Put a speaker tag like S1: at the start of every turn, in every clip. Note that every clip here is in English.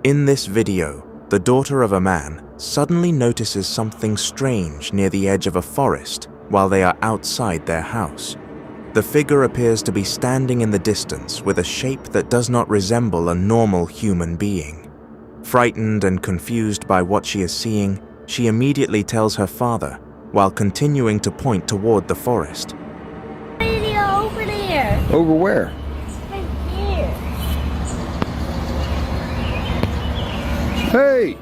S1: In this video, the daughter of a man suddenly notices something strange near the edge of a forest while they are outside their house. The figure appears to be standing in the distance with a shape that does not resemble a normal human being. Frightened and confused by what she is seeing, she immediately tells her father while continuing to point toward the forest.
S2: Over there.
S3: Over where?
S2: Right here.
S3: Hey!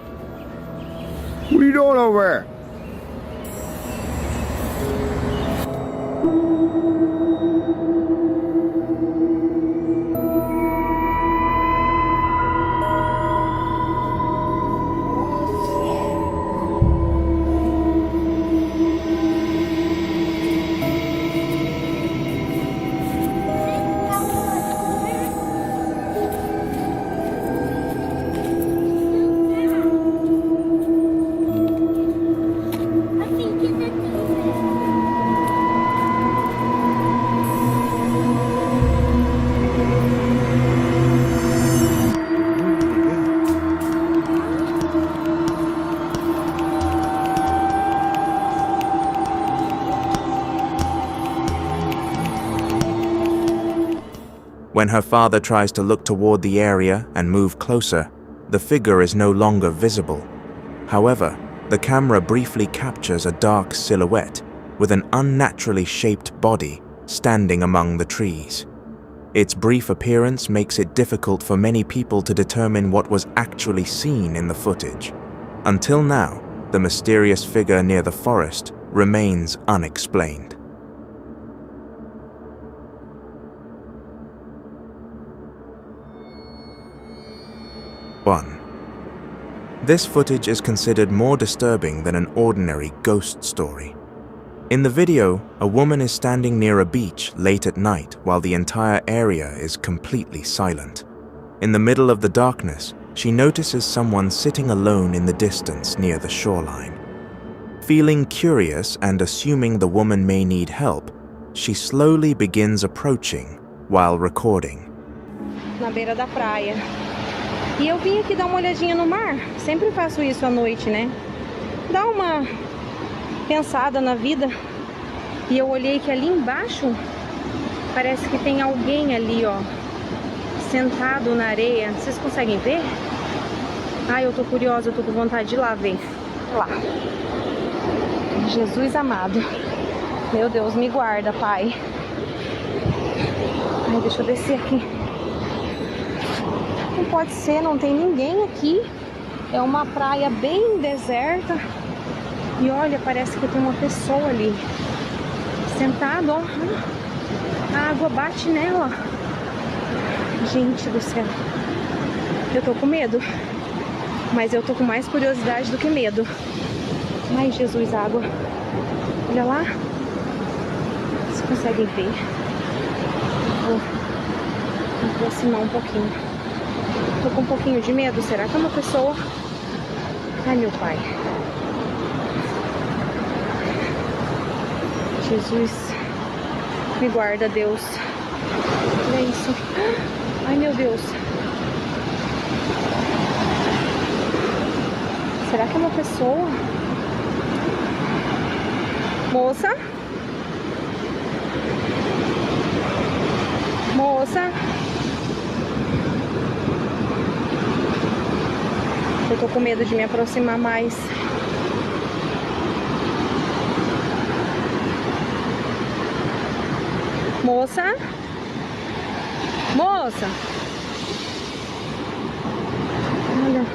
S3: What are you doing over there?
S1: When her father tries to look toward the area and move closer, the figure is no longer visible. However, the camera briefly captures a dark silhouette with an unnaturally shaped body standing among the trees. Its brief appearance makes it difficult for many people to determine what was actually seen in the footage. Until now, the mysterious figure near the forest remains unexplained. This footage is considered more disturbing than an ordinary ghost story. In the video, a woman is standing near a beach late at night while the entire area is completely silent. In the middle of the darkness, she notices someone sitting alone in the distance near the shoreline. Feeling curious and assuming the woman may need help, she slowly begins approaching while recording.
S4: Na beira da praia. E eu vim aqui dar uma olhadinha no mar. Sempre faço isso à noite, né? Dá uma pensada na vida. E eu olhei que ali embaixo parece que tem alguém ali, ó, sentado na areia. Vocês conseguem ver? Ai, eu tô curiosa, eu tô com vontade de ir lá ver. Lá. Jesus amado. Meu Deus, me guarda, Pai. Ai, deixa eu descer aqui. Não pode ser, não tem ninguém aqui. É uma praia bem deserta. E olha, parece que tem uma pessoa ali. Sentado, ó. A água bate nela. Gente do céu. Eu tô com medo. Mas eu tô com mais curiosidade do que medo. Ai, Jesus, água. Olha lá. Vocês conseguem ver? Vou aproximar um pouquinho. Tô com um pouquinho de medo. Será que é uma pessoa? Ai, meu Pai. Jesus, me guarda, Deus. Olha isso. Ai, meu Deus. Será que é uma pessoa? Moça? Moça? Eu tô com medo de me aproximar mais. Moça? Moça? Olha.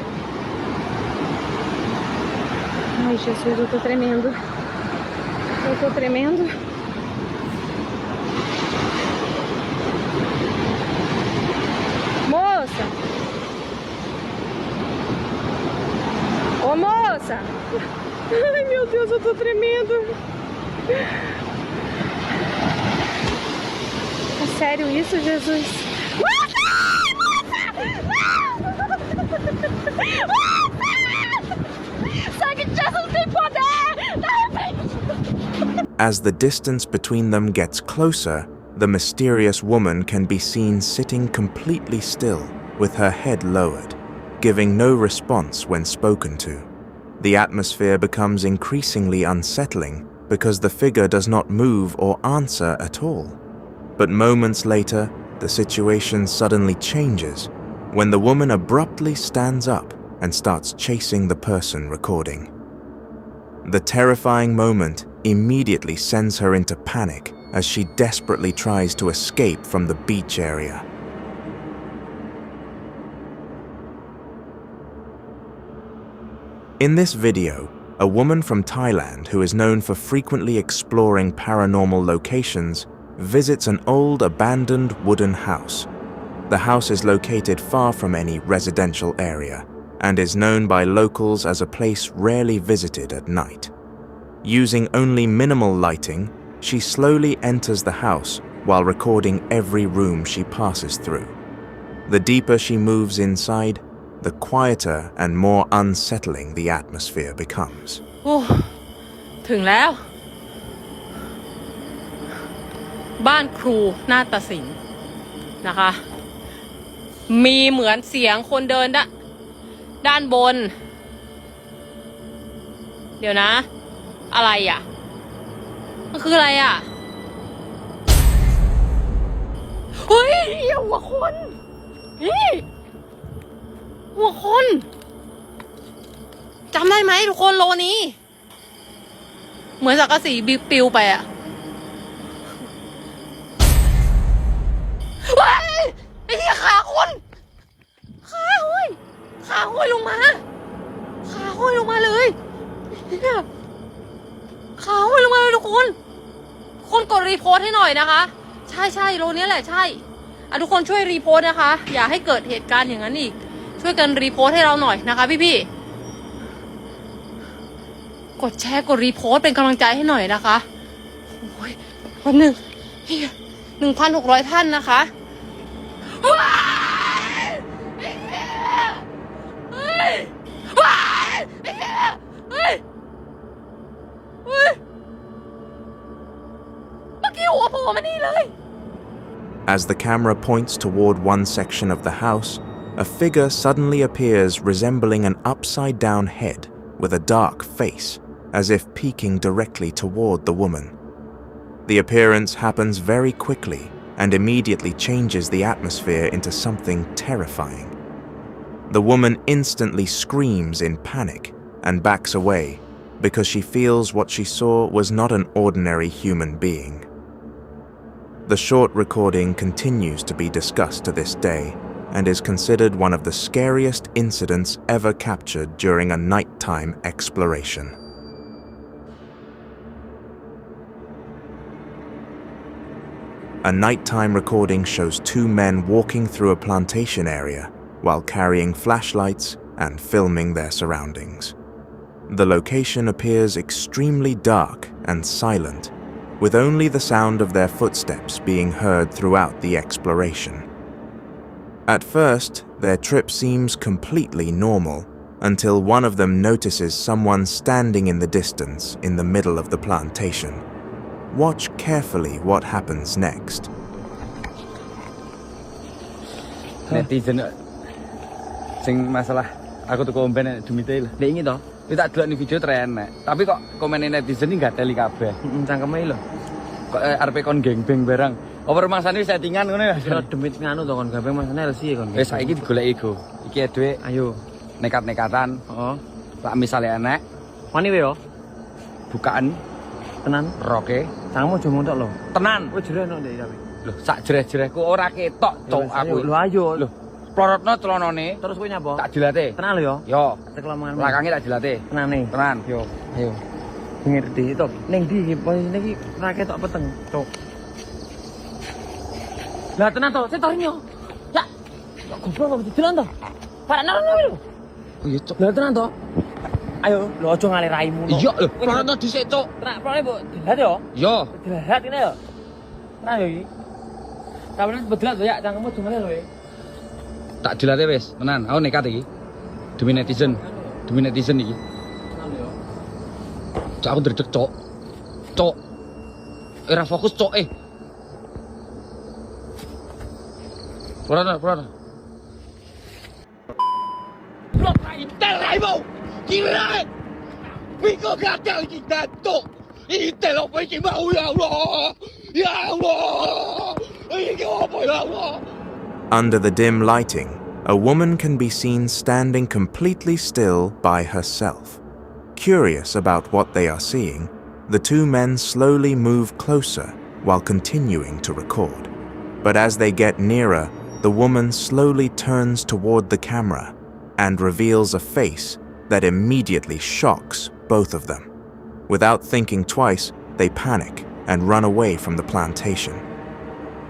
S4: Ai, Jesus, eu tô tremendo. Eu tô tremendo. Moça? Ô, moça! Ai, meu Deus, eu tô tremendo. É sério isso, Jesus? Sangue de Jesus tem poder!
S1: As the distance between them gets closer, the mysterious woman can be seen sitting completely still, with her head lowered. giving no response when spoken to. The atmosphere becomes increasingly unsettling because the figure does not move or answer at all. But moments later, the situation suddenly changes when the woman abruptly stands up and starts chasing the person recording. The terrifying moment immediately sends her into panic as she desperately tries to escape from the beach area. In this video, a woman from Thailand who is known for frequently exploring paranormal locations visits an old abandoned wooden house. The house is located far from any residential area and is known by locals as a place rarely visited at night. Using only minimal lighting, she slowly enters the house while recording every room she passes through. The deeper she moves inside, the quieter and more unsettling the atmosphere becomes.
S5: ถึงแล้วบ้านครูนาฏศิลป์นะคะมีเหมือนเสียงคนเดินด้านบนเดี๋ยวนะอะไรอ่ะมันคืออะไรอ่ะเฮ้ยหัวคนนี่หัวคนจำได้ไหมทุกคนโลนี้เหมือนสังกะสีปิวไปอะว้ายไอ้ที่ขาคนขาห้อยลงมาขาห้อยลงมาเลยขาห้อยลงมาเลยทุกคนกดรีโพสต์ให้หน่อยนะคะใช่โลนี้แหละใช่ทุกคนช่วยรีโพสต์นะคะอย่าให้เกิดเหตุการณ์อย่างนั้นอีกช่วยกันรีโพสต์ให้เราหน่อยนะคะพี่กดแชร์กดรีโพสต์เป็นกำลังใจให้หน่อยนะคะโอ้ยวัน1,600 ท่านนะคะว้ายเมื่อกี้หัวโผล่มานี่เลย
S1: As the camera points toward one section of the house, a figure suddenly appears resembling an upside-down head with a dark face, as if peeking directly toward the woman. The appearance happens very quickly and immediately changes the atmosphere into something terrifying. The woman instantly screams in panic and backs away because she feels what she saw was not an ordinary human being. The short recording continues to be discussed to this day and is considered one of the scariest incidents ever captured during a nighttime exploration. A nighttime recording shows two men walking through a plantation area while carrying flashlights and filming their surroundings. The location appears extremely dark and silent, with only the sound of their footsteps being heard throughout the exploration. At first, their trip seems completely normal until one of them notices someone standing in the distance in the middle of the plantation. Watch carefully what happens next.
S6: Netizen sing masalah aku tuh komen dumite lho. Lek iki to. Wis tak delok ning video tren nek. Tapi kok komen netizen iki gak teli kabeh. Cangkeme lho. Kok arepe kon gengbeng barang. Apa rumangsane settingan ngono ya? Ya demit nganu to kon gengbeng masane LC kon. Wis saiki digoleki go. Iki dhewe ayo nekat-nekatan. Heeh. Lah misale enek. Mani we yo. Bukaan tenan roke. Cangkemmu aja montok lho. Tenan. Kowe jere ono ndek tapi. Lho, sak jereh-jerehku ora ketok, Cuk, aku. Lho ayo. Lho, plorotno celonane. Terus kowe nyapa? Tak jilate. Tenan lho ya. Yo. Cek lamongan. Belakange tak jilate. Tenane. Tenan. Yo. Ayo. Ngerti to. Ning ndi iki posisine iki ora ketok peteng, Cuk. Lah tenan to, setornya. Ya. Kok goblok kok dijelan to? Parane lho. Oh iya, Cuk. Lah tenan to. Ayo, lho aja ngalih raimu. Iya lho, plorotno dhisik, Cuk. Tenan, plorone mbok dilat yo. Yo. Dilat kene yo. Tenan yo iki. Kapan bedelat lho ya, cangkemmu jumale lho ya. Tak dilate wis, tenan. Aku nekat iki. Demi netizen iki. Tenan yo. Cok aku dredeg, Cok. Cok. Ora fokus, Cok.
S7: Itsellemo! Kirjain! Viikko kätelkin tättö! Itsellä on kaikki maujauloa! Jauloa! Eikä ole jauloa!
S1: Under the dim lighting, a woman can be seen standing completely still by herself. Curious about what they are seeing, the two men slowly move closer while continuing to record. But as they get nearer, the woman slowly turns toward the camera and reveals a face that immediately shocks both of them. Without thinking twice, they panic and run away from the plantation.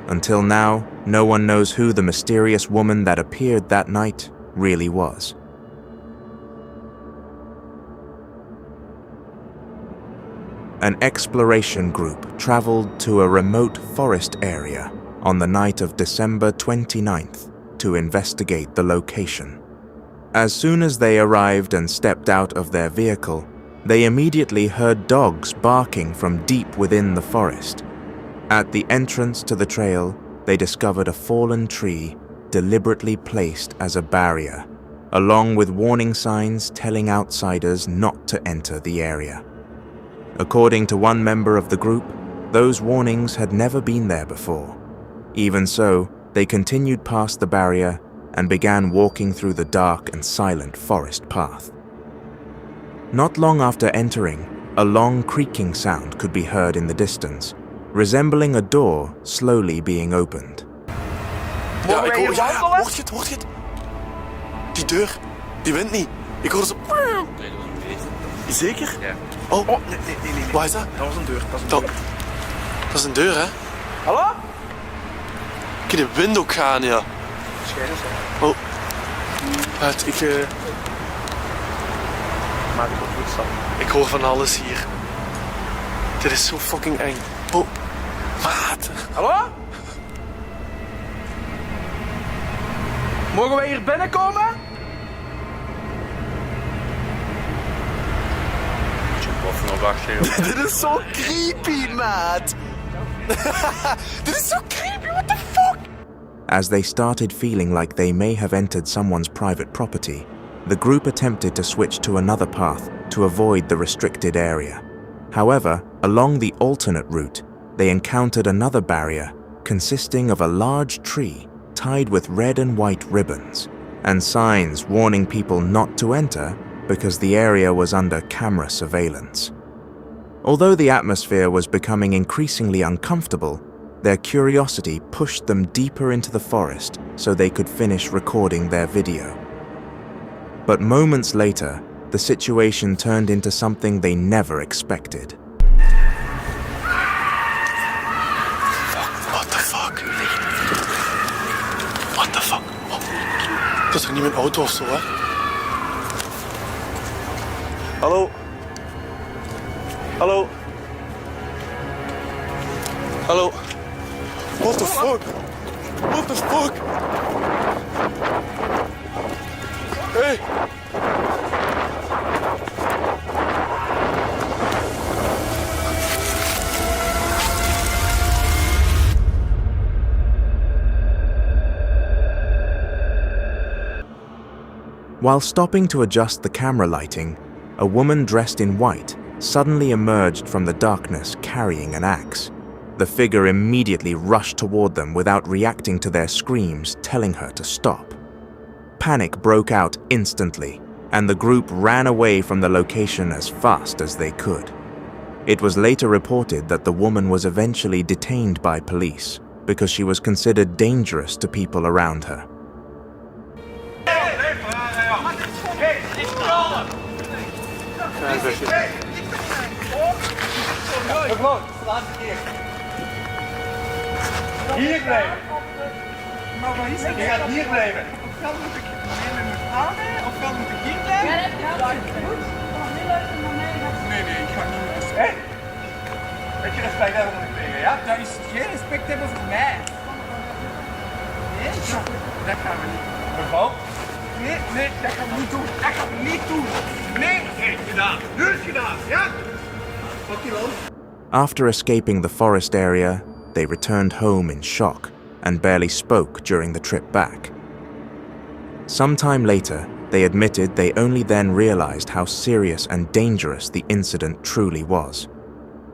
S1: Until now, no one knows who the mysterious woman that appeared that night really was. An exploration group traveled to a remote forest area on the night of December 29th to investigate the location. As soon as they arrived and stepped out of their vehicle, they immediately heard dogs barking from deep within the forest. At the entrance to the trail, they discovered a fallen tree deliberately placed as a barrier, along with warning signs telling outsiders not to enter the area. According to one member of the group, those warnings had never been there before. Even so, they continued past the barrier and began walking through the dark and silent forest path. Not long after entering, a long creaking sound could be heard in the distance, resembling a door slowly being opened.
S8: Ja, ik hoor, ja, hoort je het? Die deur, die wint niet. Ik hoor zo... Zeker? Ja. Oh, nee. Wat is dat? Dat was een deur. Dat is een deur, hè?
S7: Hallo?
S8: Ik de wind ook gaan, ja.
S7: Waarschijnlijk, hè.
S8: Oh.
S7: Maak het op voetstap.
S8: Ik hoor van alles hier. Dit is zo fucking eng. Oh. Maat.
S7: Hallo? Mogen wij hier binnenkomen?
S8: Dit is zo creepy, maat. Dit is zo creepy, what the fuck?
S1: As they started feeling like they may have entered someone's private property, the group attempted to switch to another path to avoid the restricted area. However, along the alternate route, they encountered another barrier consisting of a large tree tied with red and white ribbons, and signs warning people not to enter because the area was under camera surveillance. Although the atmosphere was becoming increasingly uncomfortable, their curiosity pushed them deeper into the forest so they could finish recording their video. But moments later, the situation turned into something they never expected.
S8: What the fuck? What the fuck? Oh. Dat is toch niet mijn auto of zo, hè? Hallo? Hallo? Hallo? What the fuck? What the fuck? Hey!
S1: While stopping to adjust the camera lighting, a woman dressed in white suddenly emerged from the darkness carrying an axe. The figure immediately rushed toward them without reacting to their screams telling her to stop. Panic broke out instantly, and the group ran away from the location as fast as they could. It was later reported that the woman was eventually detained by police because she was considered dangerous to people around her.
S7: Hier blijven. Je gaat hier blijven.
S9: Ofwel moet ik met mijn vader, ofwel moet ik hier blijven. Ja, dat is goed. Nu luisteren naar mij. Nee, ik ga niet luisteren. Hé?
S7: Dat je respect hebben voor de tegen, ja?
S9: Dat is geen respect hebben voor mij. Nee, dat gaan we niet.
S7: Mevrouw?
S9: Nee, dat gaan we niet doen. Dat gaan we niet doen. Nee,
S7: Gedaan. Nu is gedaan, ja? Pak je wel.
S1: After escaping the forest area, they returned home in shock and barely spoke during the trip back. Sometime later, They admitted they only then realized how serious and dangerous the incident truly was.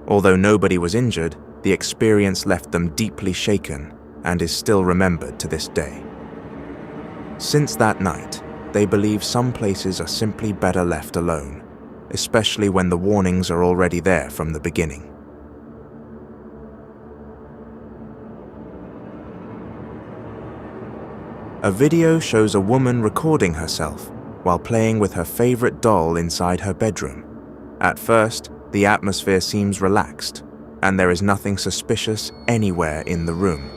S1: Although nobody was injured, the experience left them deeply shaken and is still remembered to this day. Since that night, they believe some places are simply better left alone, especially when the warnings are already there from the beginning. A video shows a woman recording herself while playing with her favorite doll inside her bedroom. At first, the atmosphere seems relaxed, and there is nothing suspicious anywhere in the room.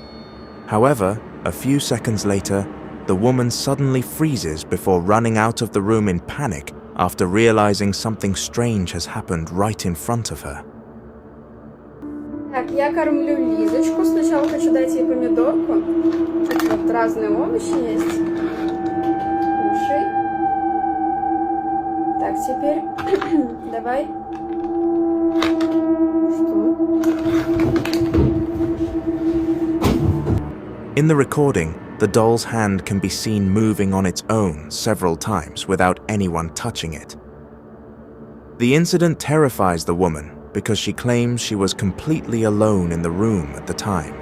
S1: However, a few seconds later, the woman suddenly freezes before running out of the room in panic after realizing something strange has happened right in front of her.
S10: Так, я кормлю Лизочку. Сначала хочу дать ей помидорку. Тут вот разные овощи есть. Кушай. Так, теперь давай. Что?
S1: In the recording, the doll's hand can be seen moving on its own several times without anyone touching it. The incident terrifies the woman because she claims she was completely alone in the room at the time.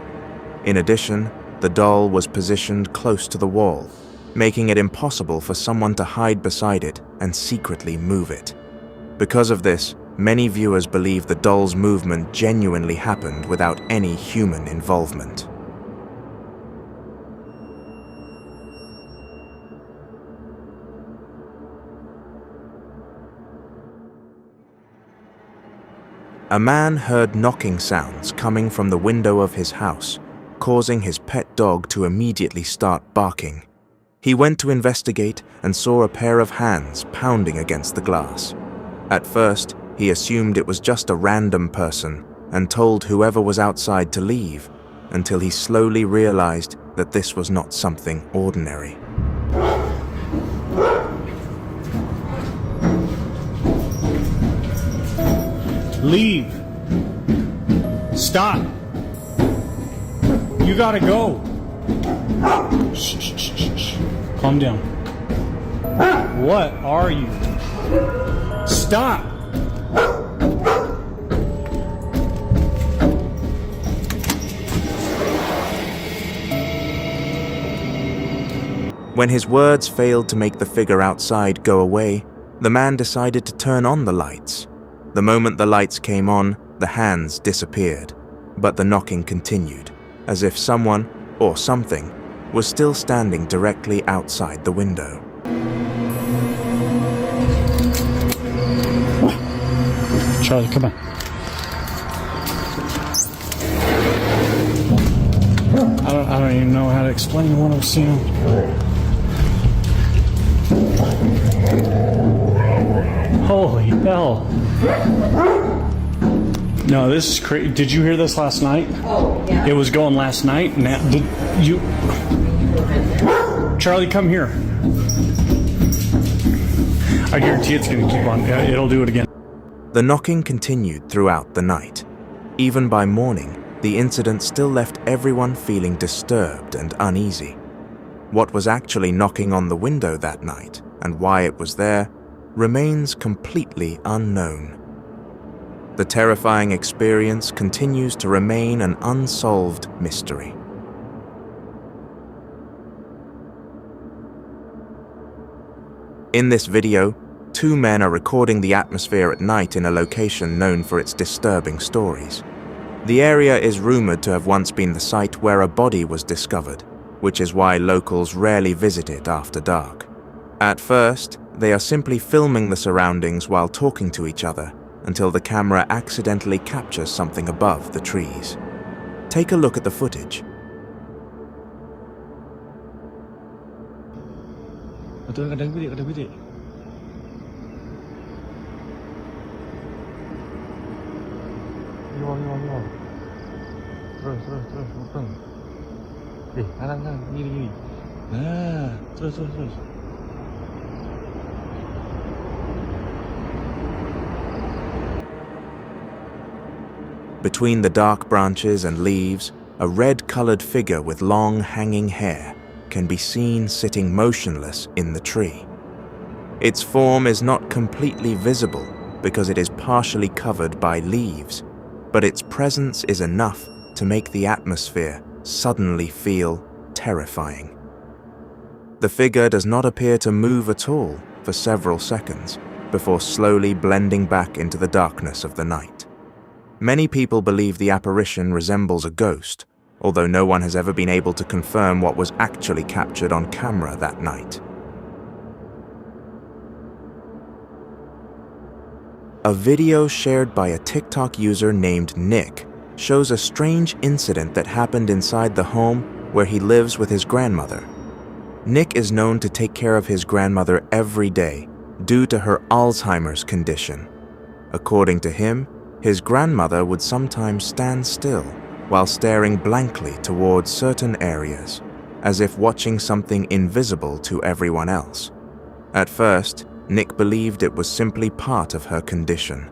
S1: In addition, the doll was positioned close to the wall, making it impossible for someone to hide beside it and secretly move it. Because of this, many viewers believe the doll's movement genuinely happened without any human involvement. A man heard knocking sounds coming from the window of his house, causing his pet dog to immediately start barking. He went to investigate and saw a pair of hands pounding against the glass. At first, he assumed it was just a random person and told whoever was outside to leave, until he slowly realized that this was not something ordinary.
S11: Leave. Stop. You gotta go. Shh, shh, shh, shh. Calm down. What are you? Stop.
S1: When his words failed to make the figure outside go away, the man decided to turn on the lights. The moment the lights came on, the hands disappeared, but the knocking continued, as if someone, or something, was still standing directly outside the window.
S11: Charlie, come on. I don't even know how to explain what I'm seeing. Holy hell. No, this is crazy. Did you hear this last night?
S10: Oh, yeah.
S11: It was going last night. Now, did you... Charlie, come here. I guarantee it's going to keep on. It'll do it again.
S1: The knocking continued throughout the night. Even by morning, the incident still left everyone feeling disturbed and uneasy. What was actually knocking on the window that night, and why it was there, remains completely unknown. The terrifying experience continues to remain an unsolved mystery. In this video, two men are recording the atmosphere at night in a location known for its disturbing stories. The area is rumored to have once been the site where a body was discovered, which is why locals rarely visit it after dark. At first, they are simply filming the surroundings while talking to each other until the camera accidentally captures something above the trees. Take a look at the footage. Between the dark branches and leaves, a red-colored figure with long hanging hair can be seen sitting motionless in the tree. Its form is not completely visible because it is partially covered by leaves, but its presence is enough to make the atmosphere suddenly feel terrifying. The figure does not appear to move at all for several seconds before slowly blending back into the darkness of the night. Many people believe the apparition resembles a ghost, although no one has ever been able to confirm what was actually captured on camera that night. A video shared by a TikTok user named Nick shows a strange incident that happened inside the home where he lives with his grandmother. Nick is known to take care of his grandmother every day due to her Alzheimer's condition. According to him, his grandmother would sometimes stand still while staring blankly towards certain areas, as if watching something invisible to everyone else. At first, Nick believed it was simply part of her condition.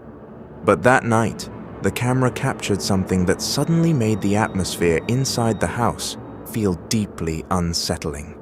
S1: But that night, the camera captured something that suddenly made the atmosphere inside the house feel deeply unsettling.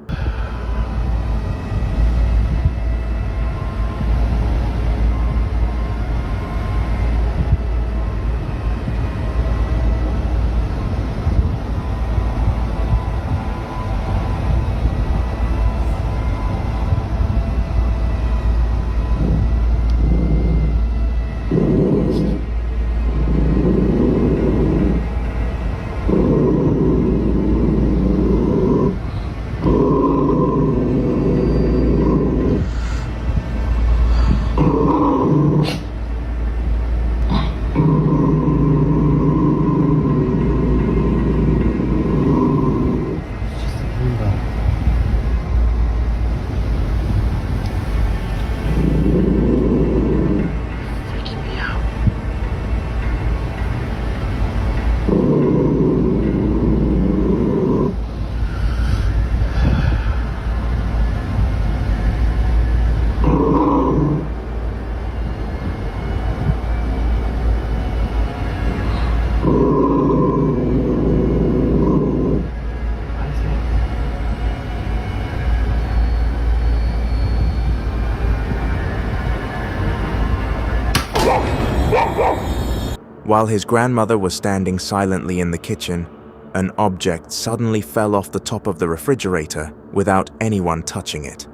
S1: While his grandmother was standing silently in the kitchen, an object suddenly fell off the top of the refrigerator without anyone touching it.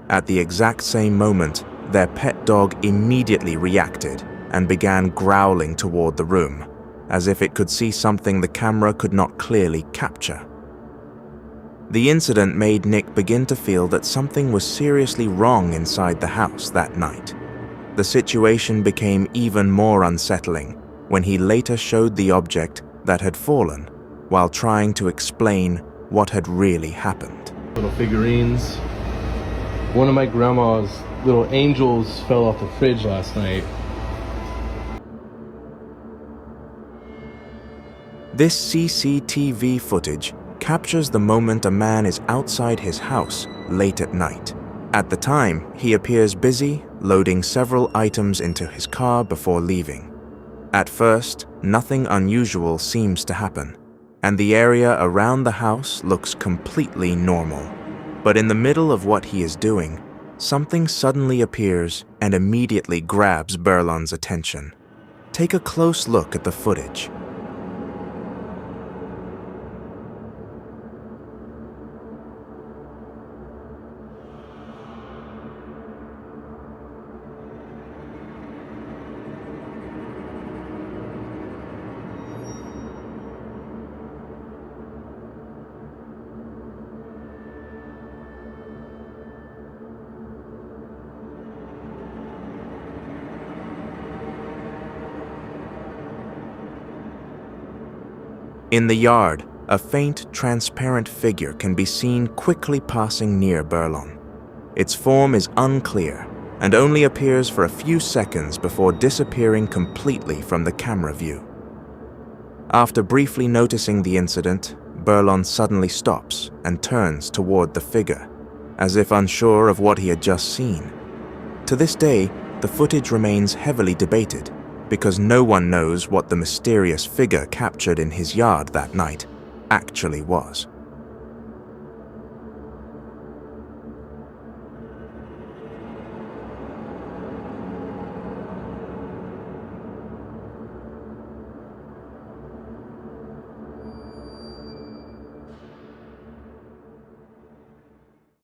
S1: At the exact same moment, their pet dog immediately reacted and began growling toward the room, as if it could see something the camera could not clearly capture. The incident made Nick begin to feel that something was seriously wrong inside the house that night. The situation became even more unsettling when he later showed the object that had fallen while trying to explain what had really happened.
S12: Little figurines. One of my grandma's little angels fell off the fridge last night.
S1: This CCTV footage captures the moment a man is outside his house late at night. At the time, he appears busy loading several items into his car before leaving. At first, nothing unusual seems to happen, and the area around the house looks completely normal. But in the middle of what he is doing, something suddenly appears and immediately grabs Berlon's attention. Take a close look at the footage. In the yard, a faint, transparent figure can be seen quickly passing near Berlon. Its form is unclear and only appears for a few seconds before disappearing completely from the camera view. After briefly noticing the incident, Berlon suddenly stops and turns toward the figure, as if unsure of what he had just seen. To this day, the footage remains heavily debated, because no one knows what the mysterious figure captured in his yard that night actually was.